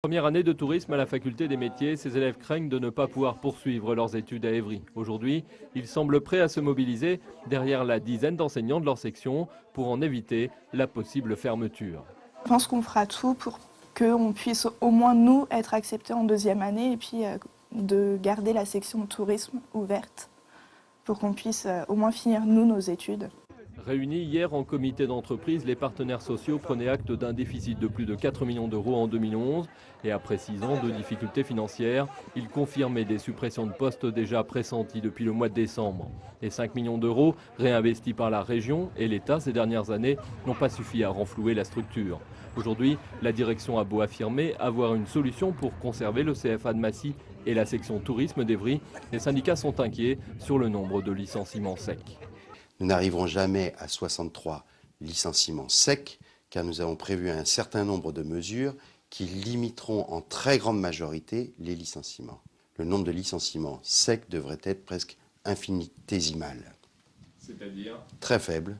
Première année de tourisme à la faculté des métiers, ces élèves craignent de ne pas pouvoir poursuivre leurs études à Évry. Aujourd'hui, ils semblent prêts à se mobiliser derrière la dizaine d'enseignants de leur section pour en éviter la possible fermeture. Je pense qu'on fera tout pour qu'on puisse au moins nous être acceptés en deuxième année et puis de garder la section tourisme ouverte pour qu'on puisse au moins finir nous nos études. Réunis hier en comité d'entreprise, les partenaires sociaux prenaient acte d'un déficit de plus de 4 millions d'euros en 2011 et après 6 ans de difficultés financières, ils confirmaient des suppressions de postes déjà pressenties depuis le mois de décembre. Les 5 millions d'euros réinvestis par la région et l'État ces dernières années n'ont pas suffi à renflouer la structure. Aujourd'hui, la direction a beau affirmer avoir une solution pour conserver le CFA de Massy et la section tourisme d'Évry, les syndicats sont inquiets sur le nombre de licenciements secs. Nous n'arriverons jamais à 63 licenciements secs car nous avons prévu un certain nombre de mesures qui limiteront en très grande majorité les licenciements. Le nombre de licenciements secs devrait être presque infinitésimal. C'est-à-dire ? Très faible,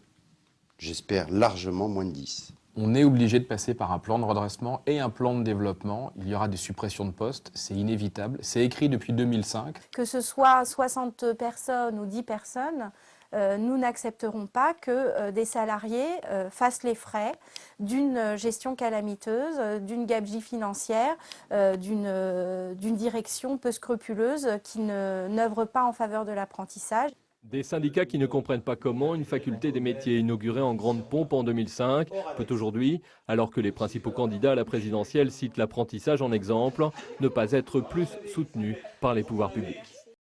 j'espère largement moins de 10. On est obligé de passer par un plan de redressement et un plan de développement. Il y aura des suppressions de postes, c'est inévitable. C'est écrit depuis 2005. Que ce soit 60 personnes ou 10 personnes, nous n'accepterons pas que des salariés fassent les frais d'une gestion calamiteuse, d'une gabegie financière, d'une direction peu scrupuleuse qui n'œuvre pas en faveur de l'apprentissage. Des syndicats qui ne comprennent pas comment une faculté des métiers inaugurée en grande pompe en 2005 peut aujourd'hui, alors que les principaux candidats à la présidentielle citent l'apprentissage en exemple, ne pas être plus soutenus par les pouvoirs publics.